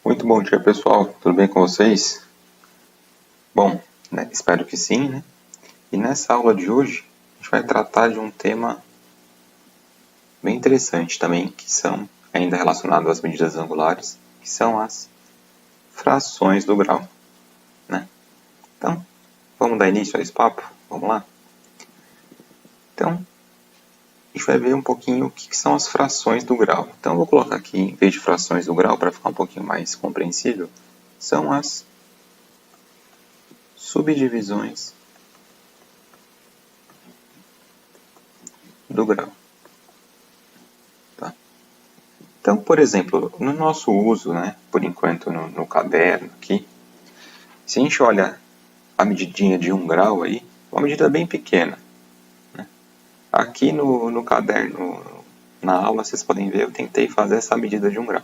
Muito bom dia, pessoal. Tudo bem com vocês? Bom, espero que sim, né? E nessa aula de hoje, a gente vai tratar de um tema bem interessante também, que são, ainda relacionado às medidas angulares, que são as frações do grau, né? Então, vamos dar início a esse papo? Vamos lá? Então, a gente vai ver um pouquinho o que são as frações do grau. Então, eu vou colocar aqui, em vez de frações do grau, para ficar um pouquinho mais compreensível, são as subdivisões do grau. Tá? Então, por exemplo, no nosso uso, né, por enquanto no caderno aqui, se a gente olha a medidinha de 1 grau aí, uma medida bem pequena. Né? Aqui no caderno, na aula, vocês podem ver, eu tentei fazer essa medida de 1 grau.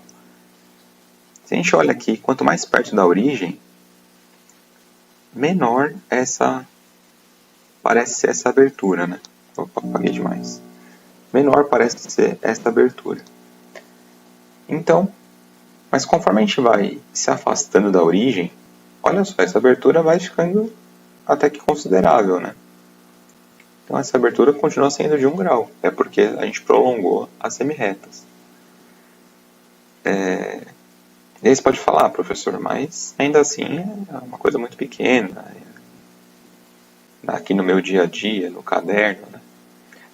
Se a gente olha aqui, quanto mais perto da origem, menor parece ser essa abertura, né? Opa, apaguei demais. Menor parece ser esta abertura. Então, mas conforme a gente vai se afastando da origem, olha só, essa abertura vai ficando até que considerável, né? Então essa abertura continua sendo de 1 grau, é porque a gente prolongou as semirretas. E aí você pode falar, professor, mas ainda assim é uma coisa muito pequena, aqui no meu dia a dia, no caderno, né?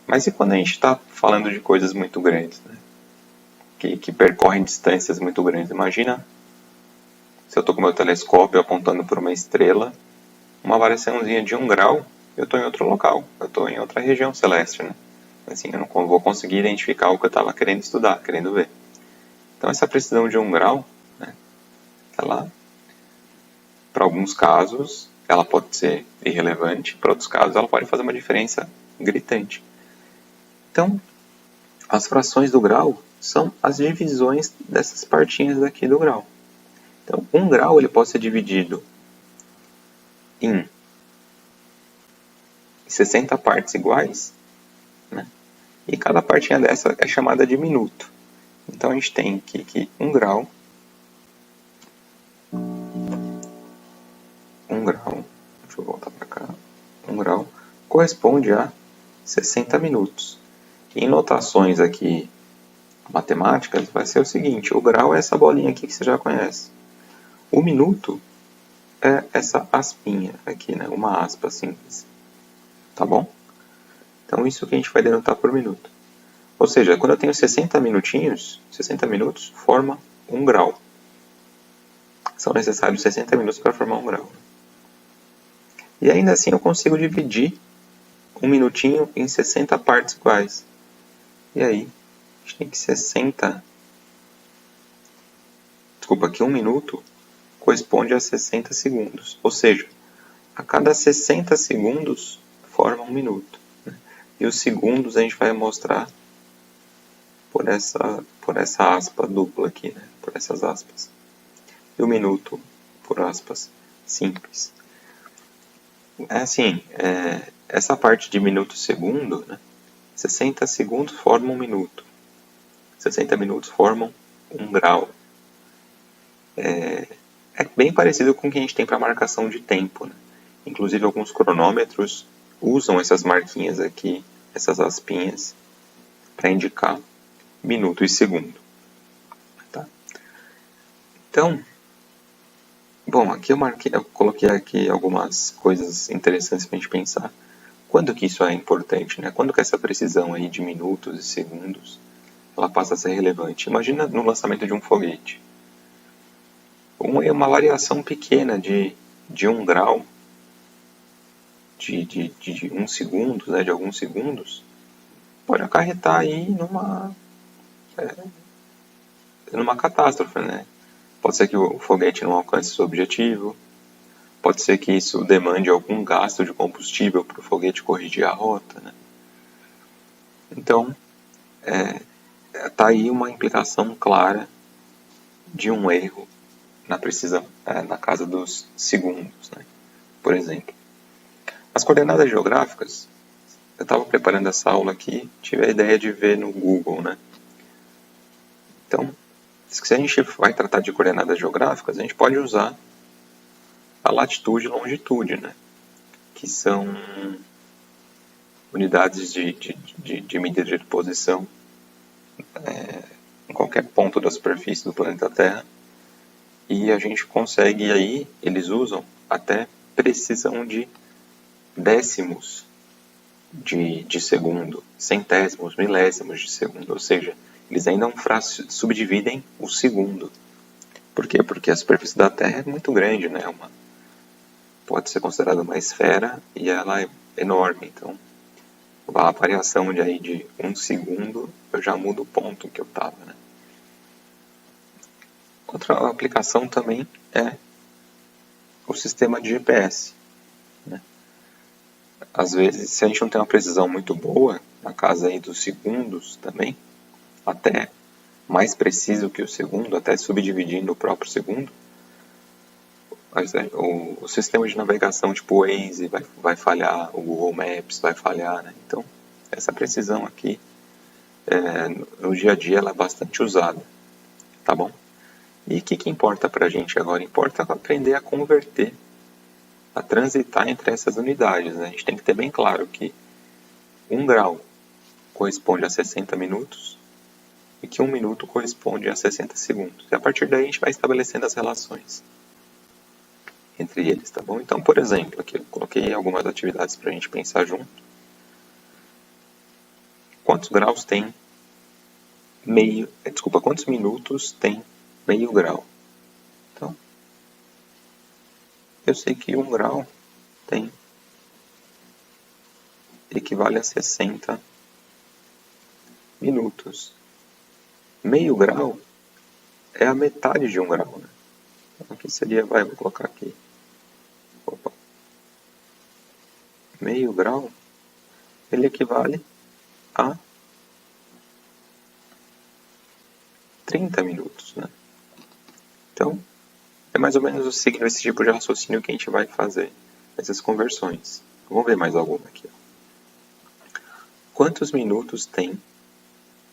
Mas e quando a gente está falando de coisas muito grandes, né? Que percorrem distâncias muito grandes? Imagina se eu estou com o meu telescópio apontando para uma estrela, uma variaçãozinha de 1 grau, eu estou em outro local, eu estou em outra região celeste, né? Assim, eu não vou conseguir identificar o que eu estava querendo estudar, querendo ver. Então, essa precisão de 1 grau, né, ela, para alguns casos, ela pode ser irrelevante, para outros casos, ela pode fazer uma diferença gritante. Então, as frações do grau são as divisões dessas partinhas daqui do grau. Então, 1 grau ele pode ser dividido em 60 partes iguais, né? E cada partinha dessa é chamada de minuto. Então a gente tem que 1 grau, deixa eu voltar para cá, 1 grau corresponde a 60 minutos. Em notações aqui matemáticas vai ser o seguinte, o grau é essa bolinha aqui que você já conhece. O minuto é essa aspinha aqui, né? Uma aspa simples. Tá bom? Então isso que a gente vai denotar por minuto. Ou seja, quando eu tenho 60 minutinhos, 60 minutos forma 1 grau. São necessários 60 minutos para formar 1 grau. E ainda assim eu consigo dividir 1 minutinho em 60 partes iguais. E aí, a gente tem que 60... Desculpa, que 1 minuto corresponde a 60 segundos. Ou seja, a cada 60 segundos forma 1 minuto. E os segundos a gente vai mostrar por essa aspa dupla aqui, né? Por essas aspas. E o minuto por aspas simples. É assim, essa parte de minuto-segundo, né? 60 segundos formam 1 minuto. 60 minutos formam 1 grau. É bem parecido com o que a gente tem para marcação de tempo, né? Inclusive alguns cronômetros usam essas marquinhas aqui, essas aspinhas, para indicar minuto e segundo. Tá? Então, bom, aqui eu coloquei aqui algumas coisas interessantes para a gente pensar. Quando que isso é importante, né? Quando que essa precisão aí de minutos e segundos ela passa a ser relevante? Imagina no lançamento de um foguete. Uma variação pequena de 1 grau, de 1 segundo, né, de alguns segundos, pode acarretar aí numa catástrofe, né? Pode ser que o foguete não alcance seu objetivo, pode ser que isso demande algum gasto de combustível para o foguete corrigir a rota, né? Então, está aí uma implicação clara de um erro na precisão, na casa dos segundos, né? Por exemplo. As coordenadas geográficas, eu estava preparando essa aula aqui, tive a ideia de ver no Google, né? Então, Se a gente vai tratar de coordenadas geográficas, a gente pode usar a latitude e longitude, né? Que são unidades de medida de posição em qualquer ponto da superfície do planeta Terra. E a gente consegue aí, eles usam até precisão de décimos de segundo, centésimos, milésimos de segundo, ou seja, eles ainda subdividem o segundo. Por quê? Porque a superfície da Terra é muito grande, né? Pode ser considerada uma esfera e ela é enorme, então a variação de 1 segundo eu já mudo o ponto que eu estava, né? Outra aplicação também é o sistema de GPS, né? Às vezes, se a gente não tem uma precisão muito boa, na casa aí dos segundos também, até mais preciso que o segundo, até subdividindo o próprio segundo, o sistema de navegação tipo Waze vai falhar, o Google Maps vai falhar, né? Então, essa precisão aqui, no dia a dia, ela é bastante usada, tá bom? E o que importa pra gente agora? Importa aprender a converter, a transitar entre essas unidades, né? A gente tem que ter bem claro que 1 grau corresponde a 60 minutos e que 1 minuto corresponde a 60 segundos. E a partir daí a gente vai estabelecendo as relações entre eles, tá bom? Então, por exemplo, aqui eu coloquei algumas atividades para a gente pensar junto. Quantos minutos tem meio grau? Então, eu sei que 1 grau equivale a 60 minutos. Meio grau é a metade de 1 grau, né? Então, aqui seria, vou colocar aqui. Opa. Meio grau, ele equivale a 30 minutos, né? Então, é mais ou menos esse tipo de raciocínio que a gente vai fazer nessas conversões. Vamos ver mais alguma aqui. Quantos minutos tem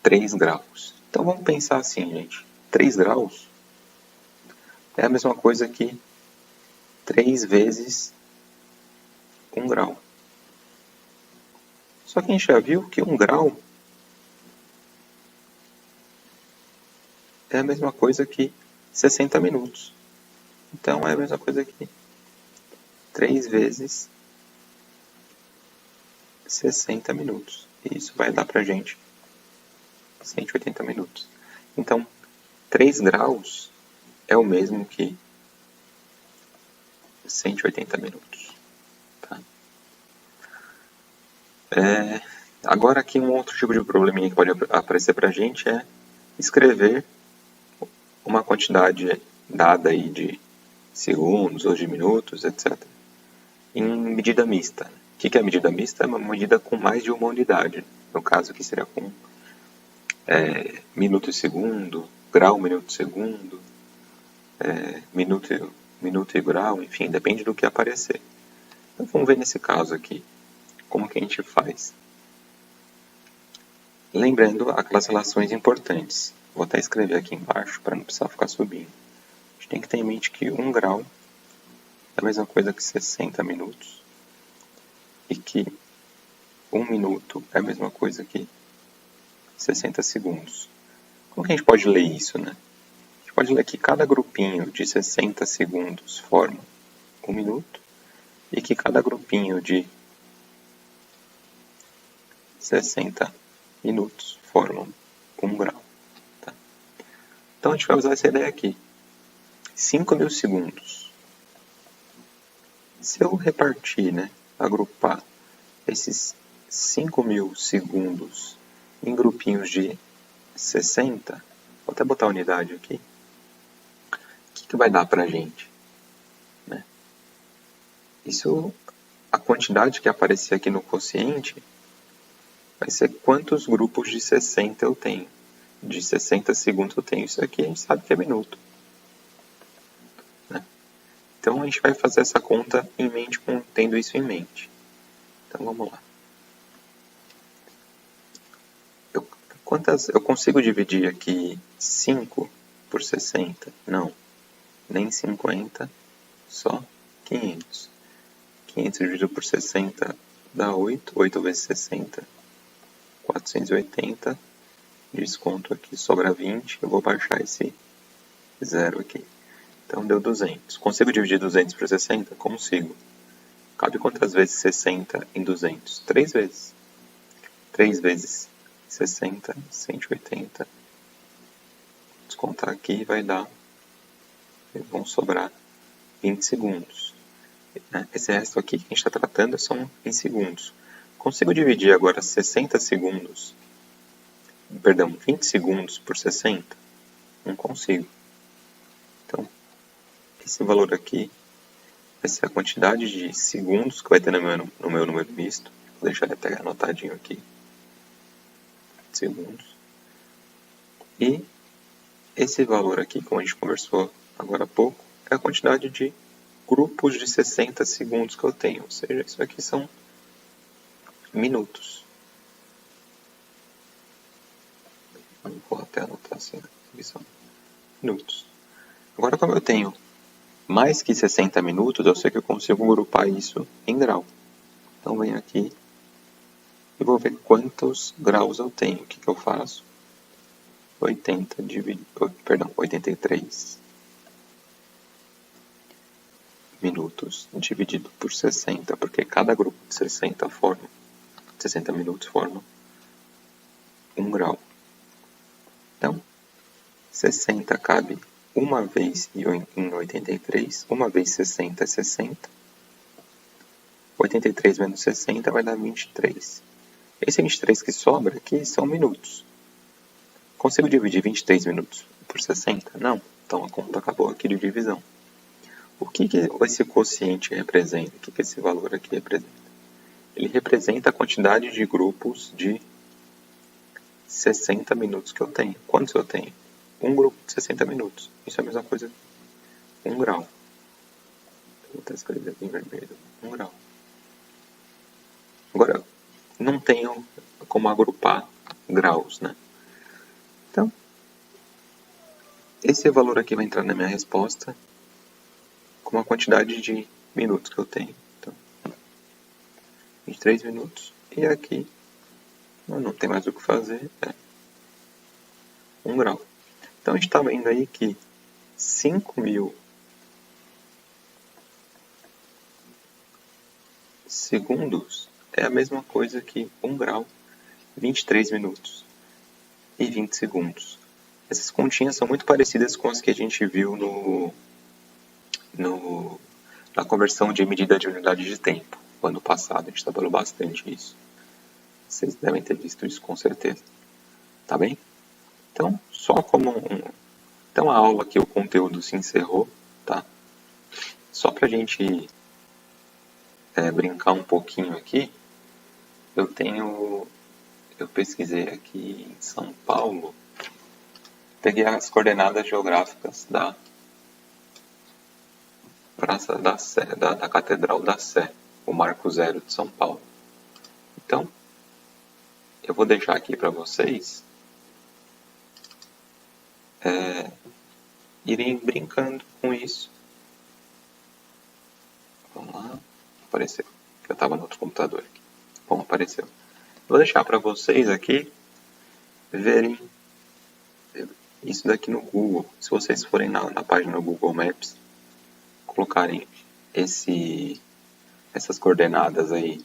3 graus? Então vamos pensar assim, gente. 3 graus é a mesma coisa que 3 vezes 1 grau. Só que a gente já viu que 1 grau é a mesma coisa que 60 minutos. Então é a mesma coisa que 3 vezes 60 minutos. E isso vai dar pra gente 180 minutos. Então, 3 graus é o mesmo que 180 minutos. Tá? Agora aqui um outro tipo de probleminha que pode aparecer pra gente é escrever uma quantidade dada aí de segundos ou de minutos, etc., em medida mista. O que é medida mista? É uma medida com mais de uma unidade. No caso aqui seria com minuto e segundo, grau, minuto e segundo, minuto e grau, enfim, depende do que aparecer. Então vamos ver nesse caso aqui, como que a gente faz. Lembrando aquelas relações importantes. Vou até escrever aqui embaixo para não precisar ficar subindo. A gente tem que ter em mente que 1 grau é a mesma coisa que 60 minutos e que 1 minuto é a mesma coisa que 60 segundos. Como que a gente pode ler isso, né? A gente pode ler que cada grupinho de 60 segundos forma 1 minuto e que cada grupinho de 60 minutos formam 1 grau. Tá? Então a gente vai usar essa ideia aqui. 5.000 segundos. Se eu repartir, né, agrupar esses 5.000 segundos em grupinhos de 60, vou até botar a unidade aqui, o que vai dar pra gente? Né? Isso, a quantidade que aparecer aqui no quociente vai ser quantos grupos de 60 eu tenho. De 60 segundos eu tenho. Isso aqui a gente sabe que é minuto. Né? Então a gente vai fazer essa conta tendo isso em mente. Então vamos lá. Eu consigo dividir aqui 5 por 60? Não, nem 50, só 500. 500 dividido por 60 dá 8, 8 vezes 60, 480, desconto aqui, sobra 20, eu vou baixar esse 0 aqui. Então deu 200. Consigo dividir 200 por 60? Consigo. Cabe quantas vezes 60 em 200? 3 vezes. 3 vezes 60, 180. Descontar aqui vai dar, vão sobrar 20 segundos. Esse resto aqui que a gente está tratando são em segundos. Consigo dividir agora 60 segundos, perdão, 20 segundos por 60? Não consigo. Então, esse valor aqui vai ser a quantidade de segundos que vai ter no meu número misto. Vou deixar ele até anotadinho aqui. Segundos. E esse valor aqui, como a gente conversou agora há pouco, é a quantidade de grupos de 60 segundos que eu tenho. Ou seja, isso aqui são minutos. Vou até anotar assim. Aqui são minutos. Agora, como eu tenho mais que 60 minutos, eu sei que eu consigo agrupar isso em grau. Então, venho aqui e vou ver quantos graus eu tenho. O que eu faço? 83 minutos dividido por 60, porque cada grupo de 60 minutos forma 1 grau. Então, 60 cabe uma vez em 83, uma vez 60 é 60. 83 menos 60 vai dar 23. Esse 23 que sobra aqui são minutos. Consigo dividir 23 minutos por 60? Não. Então a conta acabou aqui de divisão. O que esse quociente representa? O que esse valor aqui representa? Ele representa a quantidade de grupos de 60 minutos que eu tenho. Quantos eu tenho? Um grupo de 60 minutos. Isso é a mesma coisa que 1 grau. Vou até escrever aqui em vermelho. 1 grau. Agora, não tenho como agrupar graus, né? Então, esse valor aqui vai entrar na minha resposta com a quantidade de minutos que eu tenho. Então, 23 minutos. E aqui, não tem mais o que fazer, é 1 grau. Então, a gente está vendo aí que 5.000 segundos é a mesma coisa que 1 grau, 23 minutos e 20 segundos. Essas continhas são muito parecidas com as que a gente viu na conversão de medida de unidade de tempo. No ano passado a gente trabalhou bastante isso. Vocês devem ter visto isso com certeza. Tá bem? Então, só como Então a aula aqui, o conteúdo se encerrou, tá? Só pra gente brincar um pouquinho aqui, eu pesquisei aqui em São Paulo, peguei as coordenadas geográficas da Praça da Sé, da Catedral da Sé, o Marco Zero de São Paulo. Então, eu vou deixar aqui para vocês irem brincando com isso. Vamos lá. Apareceu. Eu estava no outro computador aqui. Bom, apareceu. Vou deixar para vocês aqui verem isso daqui no Google. Se vocês forem na página do Google Maps, colocarem essas coordenadas aí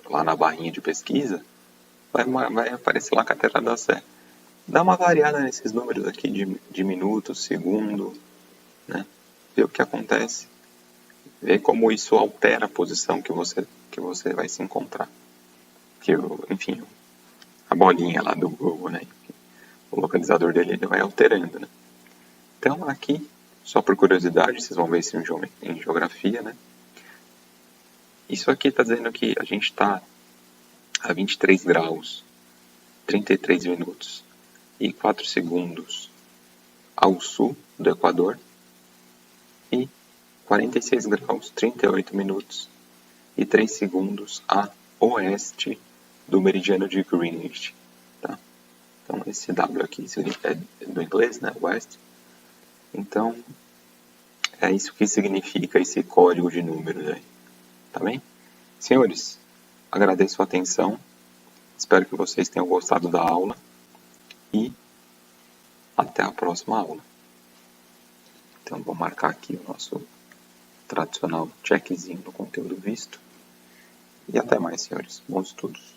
lá na barrinha de pesquisa, vai aparecer lá a Catedral da Sé. Dá uma variada nesses números aqui de minuto, segundo, né? Ver o que acontece. Ver como isso altera a posição que você vai se encontrar. Enfim, a bolinha lá do Google, né? O localizador dele ele vai alterando, né? Então aqui, só por curiosidade, vocês vão ver isso em geografia, né? Isso aqui está dizendo que a gente está a 23 graus, 33 minutos e 4 segundos ao sul do Equador e 46 graus, 38 minutos e 3 segundos a oeste do meridiano de Greenwich. Tá? Então, esse W aqui é do inglês, né? West. Então, é isso que significa esse código de números aí. Tá bem? Senhores, agradeço a atenção. Espero que vocês tenham gostado da aula. E até a próxima aula. Então, vou marcar aqui o nosso tradicional checkzinho do conteúdo visto. E até mais, senhores. Bons estudos.